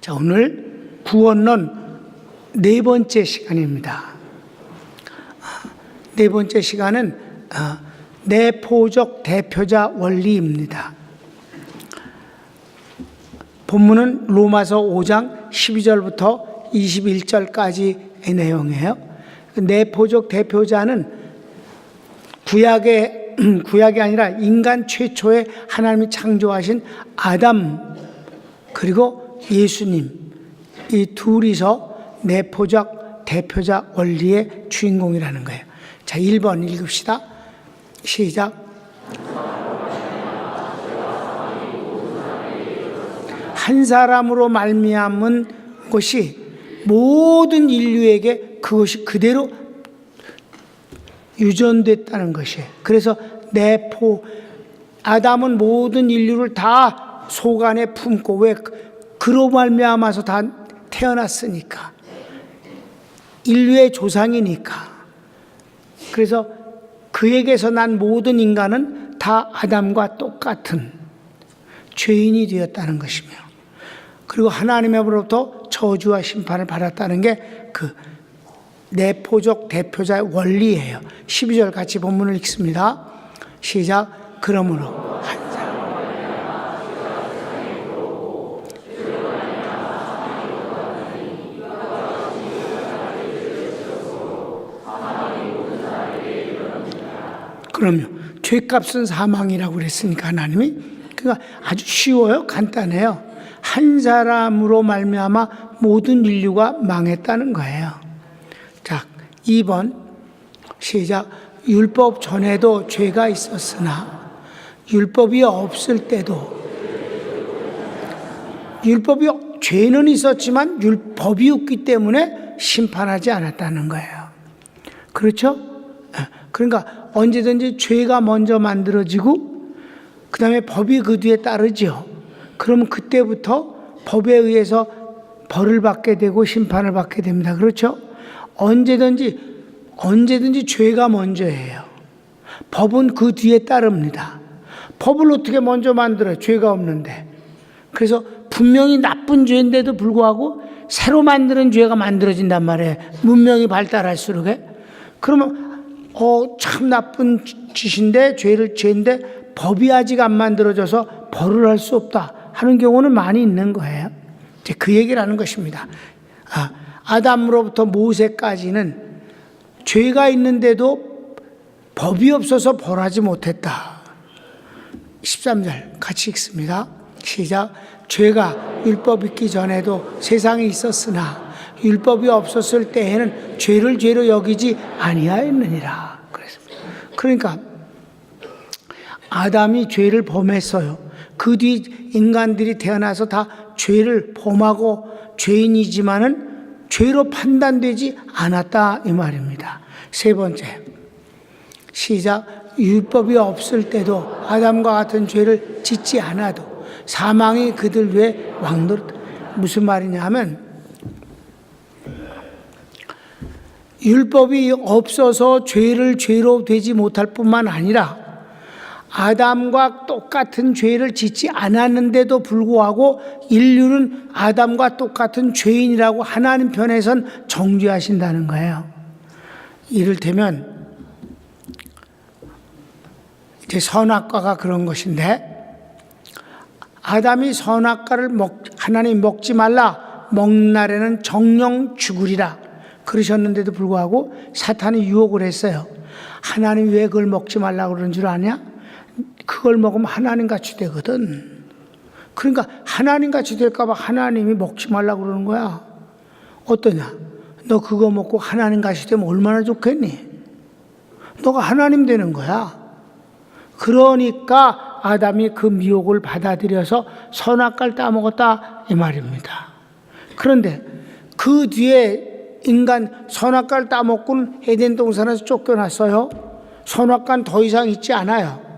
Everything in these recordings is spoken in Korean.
자, 오늘 구원론 네 번째 시간입니다. 네 번째 시간은 내포적 대표자 원리입니다. 본문은 로마서 5장 12절부터 21절까지의 내용이에요. 내포적 대표자는 구약이 아니라 인간 최초의 하나님이 창조하신 아담 그리고 예수님, 이 둘이서 내포적 대표자 원리의 주인공이라는 거예요. 자, 1번 읽읍시다. 시작. 한 사람으로 말미암은 것이 모든 인류에게 그것이 그대로 유전됐다는 것이에요. 그래서 아담은 모든 인류를 다 속 안에 품고, 왜? 그로 말미암아서 다 태어났으니까. 인류의 조상이니까. 그래서 그에게서 난 모든 인간은 다 아담과 똑같은 죄인이 되었다는 것이며, 그리고 하나님으로부터 저주와 심판을 받았다는 게 그 내포적 대표자의 원리예요. 12절 같이 본문을 읽습니다. 시작. 그러므로 그러면 죄값은 사망이라고 그랬으니까 하나님이, 그러니까 아주 쉬워요. 간단해요. 한 사람으로 말미암아 모든 인류가 망했다는 거예요. 자, 2번 시작. 율법 전에도 죄가 있었으나 율법이 없을 때도, 죄는 있었지만 율법이 없기 때문에 심판하지 않았다는 거예요. 그렇죠? 그러니까 언제든지 죄가 먼저 만들어지고 그 다음에 법이 그 뒤에 따르죠. 그러면 그때부터 법에 의해서 벌을 받게 되고 심판을 받게 됩니다. 그렇죠? 언제든지 죄가 먼저예요. 법은 그 뒤에 따릅니다. 법을 어떻게 먼저 만들어요? 죄가 없는데. 그래서 분명히 나쁜 죄인데도 불구하고 새로 만드는 죄가 만들어진단 말이에요. 문명이 발달할수록. 그러면 참 나쁜 짓인데, 죄인데 법이 아직 안 만들어져서 벌을 할 수 없다 하는 경우는 많이 있는 거예요. 이제 그 얘기를 하는 것입니다. 아담으로부터 모세까지는 죄가 있는데도 법이 없어서 벌하지 못했다. 13절 같이 읽습니다. 시작. 죄가 율법 있기 전에도 세상에 있었으나 율법이 없었을 때에는 죄를 죄로 여기지 아니하였느니라. 그러니까 아담이 죄를 범했어요. 그 뒤 인간들이 태어나서 다 죄를 범하고 죄인이지만은 죄로 판단되지 않았다 이 말입니다. 세 번째 시작. 율법이 없을 때도 아담과 같은 죄를 짓지 않아도 사망이 그들 위에 왕노릇. 무슨 말이냐 하면, 율법이 없어서 죄를 죄로 되지 못할 뿐만 아니라 아담과 똑같은 죄를 짓지 않았는데도 불구하고 인류는 아담과 똑같은 죄인이라고 하나님 편에선 정죄하신다는 거예요. 이를테면 이제 선악과가 그런 것인데, 아담이 선악과를 하나님 먹지 말라, 먹는 날에는 정령 죽으리라 그러셨는데도 불구하고 사탄이 유혹을 했어요. 하나님이 왜 그걸 먹지 말라고 그러는 줄 아냐? 그걸 먹으면 하나님같이 되거든. 그러니까 하나님같이 될까 봐 하나님이 먹지 말라고 그러는 거야. 어떠냐? 너 그거 먹고 하나님같이 되면 얼마나 좋겠니? 너가 하나님 되는 거야. 그러니까 아담이 그 미혹을 받아들여서 선악과를 따먹었다 이 말입니다. 그런데 그 뒤에 인간 선악과를 따먹고는 에덴 동산에서 쫓겨났어요. 선악과는 더 이상 있지 않아요.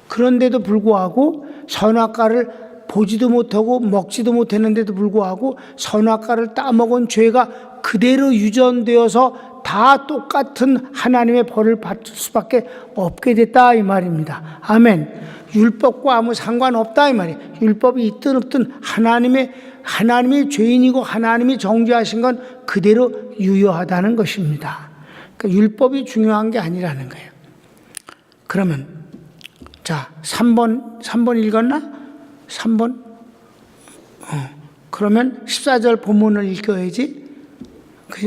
그런데도 불구하고 선악과를 보지도 못하고 먹지도 못했는데도 불구하고 선악과를 따먹은 죄가 그대로 유전되어서 다 똑같은 하나님의 벌을 받을 수밖에 없게 됐다 이 말입니다. 아멘. 율법과 아무 상관없다 이 말이에요. 율법이 있든 없든 하나님이 죄인이고 하나님이 정죄하신 건 그대로 유효하다는 것입니다. 그러니까 율법이 중요한 게 아니라는 거예요. 그러면 자 3번 읽었나? 3번? 그러면 14절 본문을 읽어야지.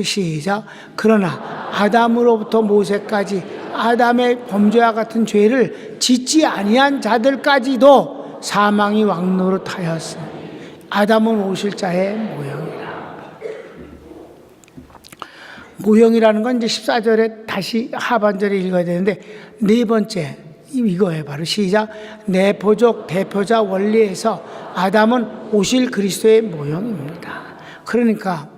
시작. 그러나 아담으로부터 모세까지 아담의 범죄와 같은 죄를 짓지 아니한 자들까지도 사망이 왕노릇하였으니 아담은 오실 자의 모형이라. 모형이라는 건 이제 14절에 다시 하반절에 읽어야 되는데 네 번째 이거예요. 바로 시작. 내포적 대표자 원리에서 아담은 오실 그리스도의 모형입니다. 그러니까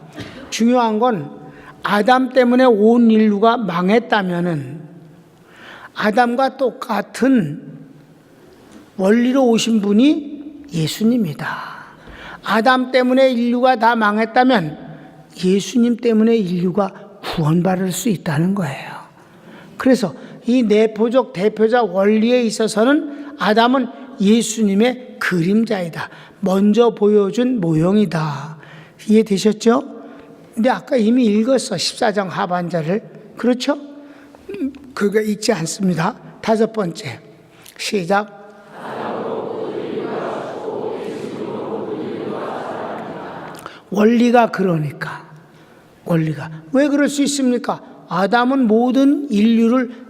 중요한 건 아담 때문에 온 인류가 망했다면은 아담과 똑같은 원리로 오신 분이 예수님이다. 아담 때문에 인류가 다 망했다면 예수님 때문에 인류가 구원받을 수 있다는 거예요. 그래서 이 내포적 대표자 원리에 있어서는 아담은 예수님의 그림자이다. 먼저 보여준 모형이다. 이해되셨죠? 근데 아까 이미 읽었어. 14장 하반절을. 그렇죠? 그거 읽지 않습니다. 다섯 번째. 시작. 원리가 그러니까. 원리가. 왜 그럴 수 있습니까? 아담은 모든 인류를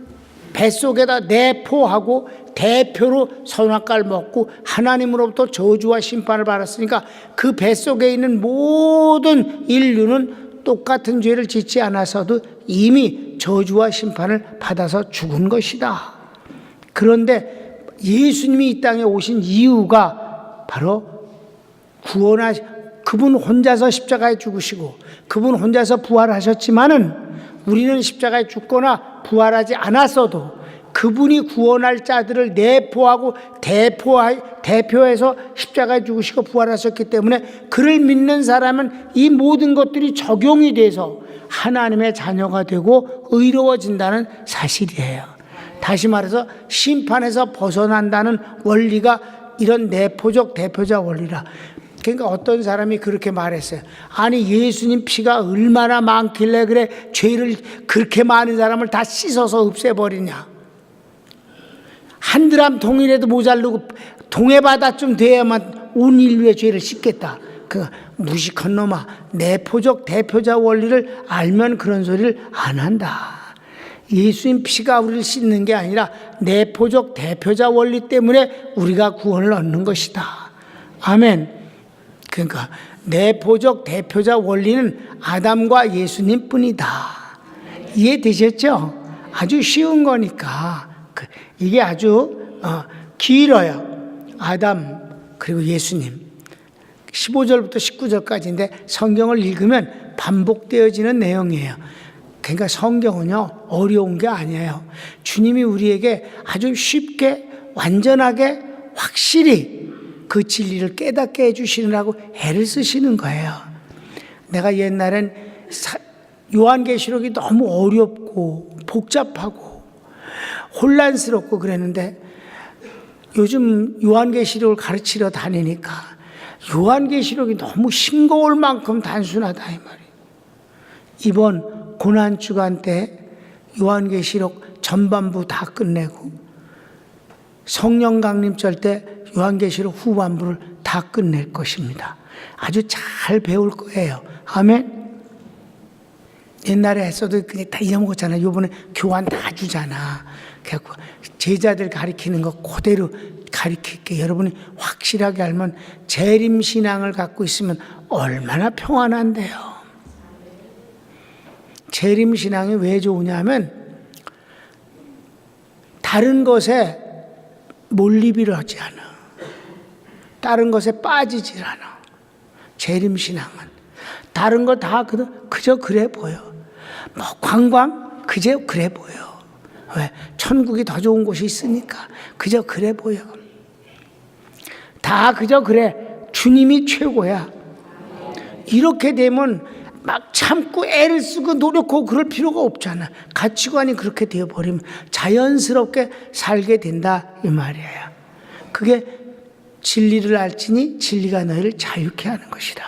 뱃속에다 내포하고 대표로 선악과를 먹고 하나님으로부터 저주와 심판을 받았으니까 그 뱃속에 있는 모든 인류는 똑같은 죄를 짓지 않아서도 이미 저주와 심판을 받아서 죽은 것이다. 그런데 예수님이 이 땅에 오신 이유가 바로 그분 혼자서 십자가에 죽으시고 그분 혼자서 부활하셨지만은 우리는 십자가에 죽거나 부활하지 않았어도 그분이 구원할 자들을 내포하고 대표해서 십자가에 죽으시고 부활하셨기 때문에 그를 믿는 사람은 이 모든 것들이 적용이 돼서 하나님의 자녀가 되고 의로워진다는 사실이에요. 다시 말해서 심판에서 벗어난다는 원리가 이런 내포적 대표자 원리라. 그러니까 어떤 사람이 그렇게 말했어요. 아니 예수님 피가 얼마나 많길래 그래 죄를 그렇게 많은 사람을 다 씻어서 없애버리냐. 한 드람 동이라도 모자르고 동해바다쯤 돼야만 온 인류의 죄를 씻겠다. 그 무식한 놈아. 내포적 대표자 원리를 알면 그런 소리를 안 한다. 예수님 피가 우리를 씻는 게 아니라 내포적 대표자 원리 때문에 우리가 구원을 얻는 것이다. 아멘. 그러니까 내포적 대표자 원리는 아담과 예수님 뿐이다. 이해되셨죠? 아주 쉬운 거니까. 이게 아주 길어요. 아담 그리고 예수님 15절부터 19절까지인데 성경을 읽으면 반복되어지는 내용이에요. 그러니까 성경은요 어려운 게 아니에요. 주님이 우리에게 아주 쉽게 완전하게 확실히 그 진리를 깨닫게 해주시느라고 애를 쓰시는 거예요. 내가 옛날엔 요한계시록이 너무 어렵고 복잡하고 혼란스럽고 그랬는데 요즘 요한계시록을 가르치러 다니니까 요한계시록이 너무 싱거울 만큼 단순하다 이 말이에요. 이번 고난주간 때 요한계시록 전반부 다 끝내고 성령 강림절 때 요한계시록 후반부를 다 끝낼 것입니다. 아주 잘 배울 거예요. 아멘. 옛날에 했어도 그냥 다 잊어먹었잖아. 요번에 교환 다 주잖아. 그래갖고 제자들 가리키는 거 그대로 가리킬게. 여러분이 확실하게 알면 재림신앙을 갖고 있으면 얼마나 평안한데요. 재림신앙이 왜 좋으냐면 다른 것에 몰입을 하지 않아. 다른 것에 빠지질 않아. 재림신앙은 다른 거 다 그저 그래 보여. 뭐 관광 그저 그래 보여. 왜? 천국이 더 좋은 곳이 있으니까 그저 그래 보여. 다 그저 그래. 주님이 최고야. 이렇게 되면 막 참고 애를 쓰고 노력하고 그럴 필요가 없잖아. 가치관이 그렇게 되어버리면 자연스럽게 살게 된다 이 말이에요. 그게 진리를 알지니 진리가 너희를 자유케 하는 것이다.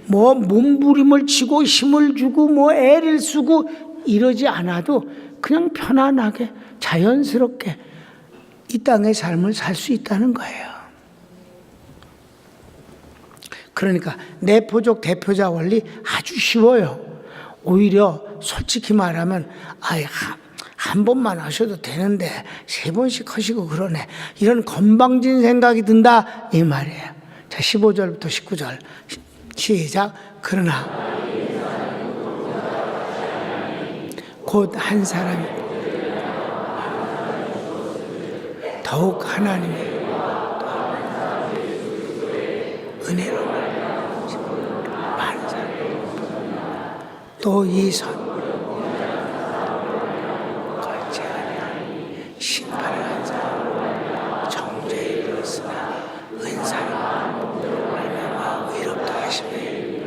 뭐 몸부림을 치고 힘을 주고 뭐 애를 쓰고 이러지 않아도 그냥 편안하게 자연스럽게 이 땅의 삶을 살 수 있다는 거예요. 그러니까 내포적 대표자 원리 아주 쉬워요. 오히려 솔직히 말하면 한 번만 하셔도 되는데 3번씩 하시고 그러네. 이런 건방진 생각이 든다 이 말이에요. 자, 15절부터 19절 시작. 그러나 곧 한 사람이 더욱 하나님의 은혜로 많은 사람 또 이선 걸지 아니하니 심판을 한 사람 정죄에 이르렀으나 은사로 말미암아 의롭다 하시매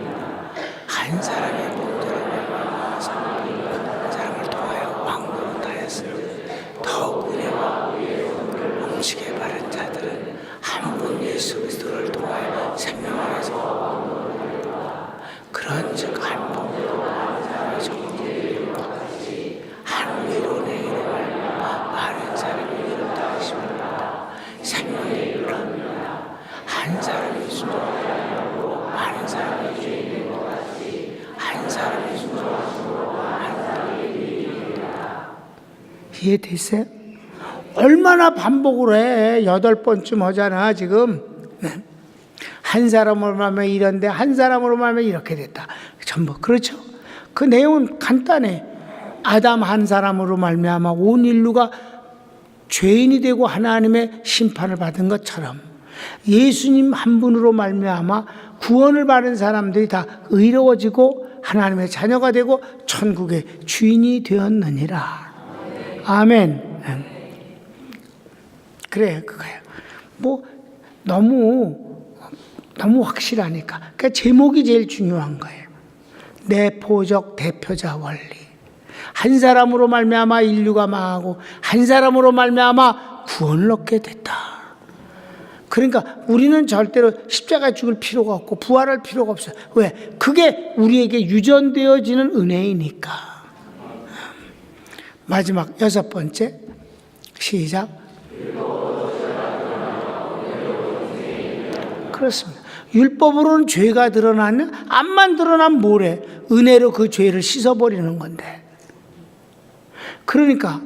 한 사람의 본대로 말미암아서 한 사람을 도하여 왕노릇 하였으니 더욱 은혜와 음식에 바른 자들은 한 분 예수 그리스도를 통하여 생명 안에서 그런즉 한 분 한 위로 내 이름을 많은 사람이 이롭다 하십니다. 생명에 이르렀느니라. 한 사람이 순종하고 많은 사람이 죄인인 것 같이 한 사람이 순종하고 많은 사람이 죄인이다. 이해됐어요? 얼마나 반복을 해. 8번쯤 하잖아 지금. 한 사람으로 말하면 이런데 한 사람으로 말하면 이렇게 됐다. 전부 그렇죠. 그 내용은 간단해. 아담 한 사람으로 말미암아 온 인류가 죄인이 되고 하나님의 심판을 받은 것처럼 예수님 한 분으로 말미암아 구원을 받은 사람들이 다 의로워지고 하나님의 자녀가 되고 천국의 주인이 되었느니라. 아멘. 그래 그거예요. 뭐 너무 확실하니까. 그러니까 제목이 제일 중요한 거예요. 내포적 대표자 원리. 한 사람으로 말미암아 인류가 망하고 한 사람으로 말미암아 구원을 얻게 됐다. 그러니까 우리는 절대로 십자가에 죽을 필요가 없고 부활할 필요가 없어요. 왜? 그게 우리에게 유전되어지는 은혜이니까. 마지막 6번째 시작. 그렇습니다. 율법으로는 죄가 드러나면 암만 드러나면 뭐래? 은혜로 그 죄를 씻어버리는 건데. 그러니까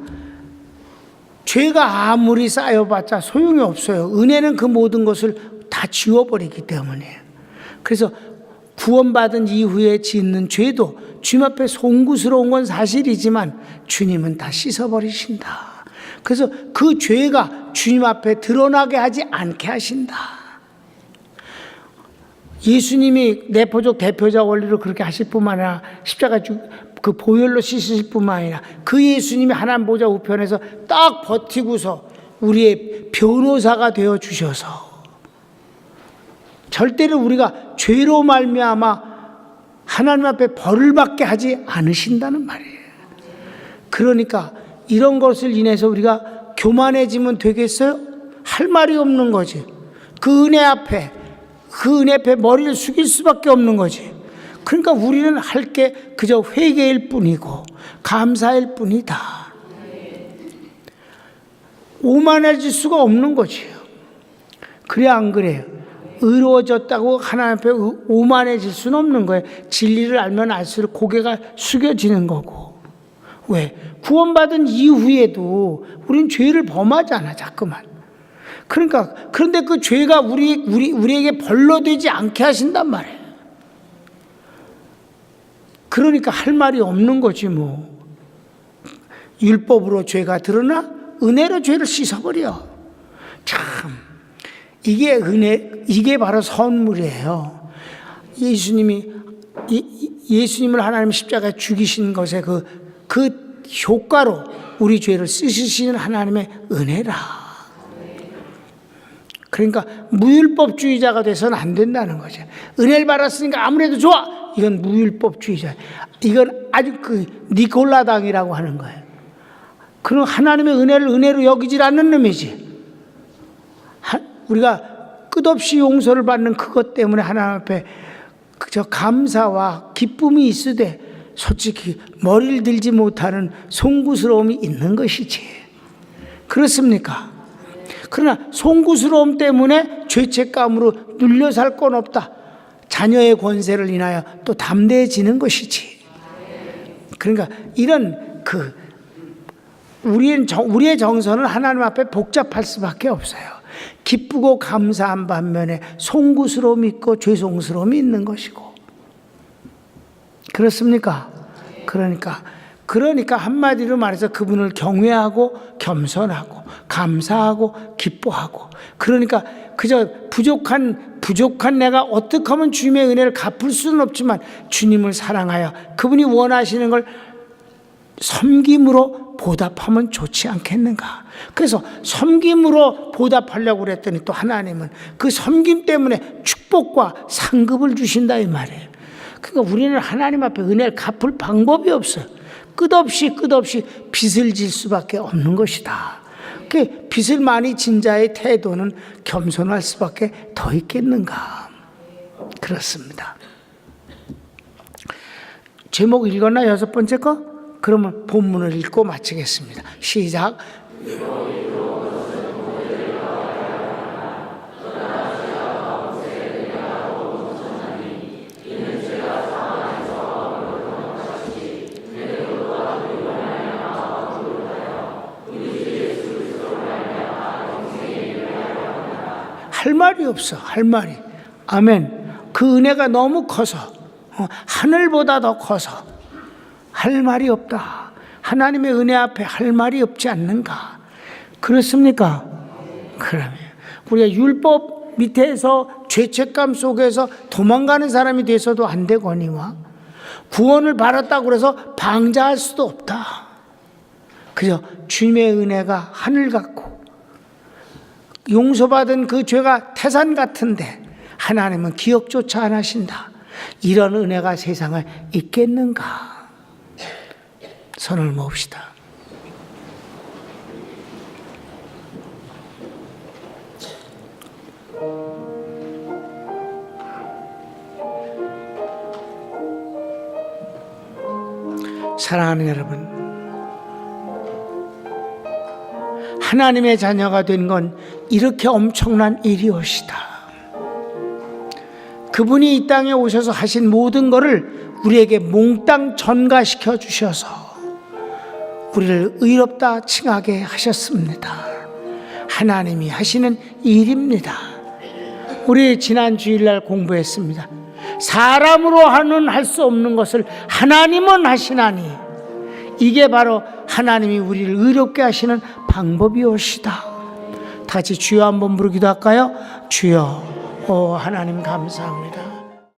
죄가 아무리 쌓여봤자 소용이 없어요. 은혜는 그 모든 것을 다 지워버리기 때문에. 그래서 구원받은 이후에 짓는 죄도 주님 앞에 송구스러운 건 사실이지만 주님은 다 씻어버리신다. 그래서 그 죄가 주님 앞에 드러나게 하지 않게 하신다. 예수님이 내포적 대표자 원리로 그렇게 하실 뿐만 아니라 십자가 그 보혈로 씻으실 뿐만 아니라 그 예수님이 하나님 보좌 우편에서 딱 버티고서 우리의 변호사가 되어 주셔서 절대로 우리가 죄로 말미암아 하나님 앞에 벌을 받게 하지 않으신다는 말이에요. 그러니까 이런 것을 인해서 우리가 교만해지면 되겠어요? 할 말이 없는 거지. 그 은혜 앞에 머리를 숙일 수밖에 없는 거지. 그러니까 우리는 할 게 그저 회개일 뿐이고 감사일 뿐이다. 오만해질 수가 없는 거지요. 그래 안 그래요? 의로워졌다고 하나님 앞에 오만해질 수는 없는 거예요. 진리를 알면 알수록 고개가 숙여지는 거고. 왜? 구원받은 이후에도 우린 죄를 범하잖아 자꾸만. 그런데 그 죄가 우리에게 벌로 되지 않게 하신단 말이에요. 그러니까 할 말이 없는 거지 뭐. 율법으로 죄가 드러나 은혜로 죄를 씻어버려. 참 이게 이게 바로 선물이에요. 예수님을 하나님 십자가에 죽이신 것의 그 효과로 우리 죄를 씻으시는 하나님의 은혜라. 그러니까 무율법주의자가 돼서는 안 된다는 거죠. 은혜를 받았으니까 아무래도 좋아 이건 무율법주의자. 이건 아주 그 니콜라당이라고 하는 거예요. 그럼 하나님의 은혜를 은혜로 여기질 않는 놈이지. 우리가 끝없이 용서를 받는 그것 때문에 하나님 앞에 그저 감사와 기쁨이 있으되 솔직히 머리를 들지 못하는 송구스러움이 있는 것이지. 그렇습니까? 그러나 송구스러움 때문에 죄책감으로 눌려 살 건 없다. 자녀의 권세를 인하여 또 담대해지는 것이지. 그러니까 이런 우리의 정서는 하나님 앞에 복잡할 수밖에 없어요. 기쁘고 감사한 반면에 송구스러움이 있고 죄송스러움이 있는 것이고. 그렇습니까? 그러니까 한마디로 말해서 그분을 경외하고 겸손하고 감사하고 기뻐하고, 그러니까 그저 부족한 내가 어떻게 하면 주님의 은혜를 갚을 수는 없지만 주님을 사랑하여 그분이 원하시는 걸 섬김으로 보답하면 좋지 않겠는가. 그래서 섬김으로 보답하려고 그랬더니 또 하나님은 그 섬김 때문에 축복과 상급을 주신다 이 말이에요. 그러니까 우리는 하나님 앞에 은혜를 갚을 방법이 없어요. 끝없이 빚을 질 수밖에 없는 것이다. 그 빚을 많이 진 자의 태도는 겸손할 수밖에 더 있겠는가. 그렇습니다. 제목 읽었나? 6번째 거? 그러면 본문을 읽고 마치겠습니다. 시작. 할 말이 없어. 할 말이. 아멘. 그 은혜가 너무 커서 하늘보다 더 커서 할 말이 없다. 하나님의 은혜 앞에 할 말이 없지 않는가. 그렇습니까? 그러면 우리가 율법 밑에서 죄책감 속에서 도망가는 사람이 돼서도 안 되거니와 구원을 받았다고 해서 방자할 수도 없다. 그저 주님의 은혜가 하늘 같고 용서받은 그 죄가 태산 같은데 하나님은 기억조차 안 하신다. 이런 은혜가 세상에 있겠는가? 손을 모읍시다. 사랑하는 여러분, 하나님의 자녀가 된 건 이렇게 엄청난 일이옵시다. 그분이 이 땅에 오셔서 하신 모든 것을 우리에게 몽땅 전가시켜 주셔서 우리를 의롭다 칭하게 하셨습니다. 하나님이 하시는 일입니다. 우리 지난 주일날 공부했습니다. 사람으로 하는 할 수 없는 것을 하나님은 하시나니, 이게 바로 하나님이 우리를 의롭게 하시는 방법이옵시다. 다 같이 주여 한번 부르기도 할까요? 주여. 오 하나님 감사합니다.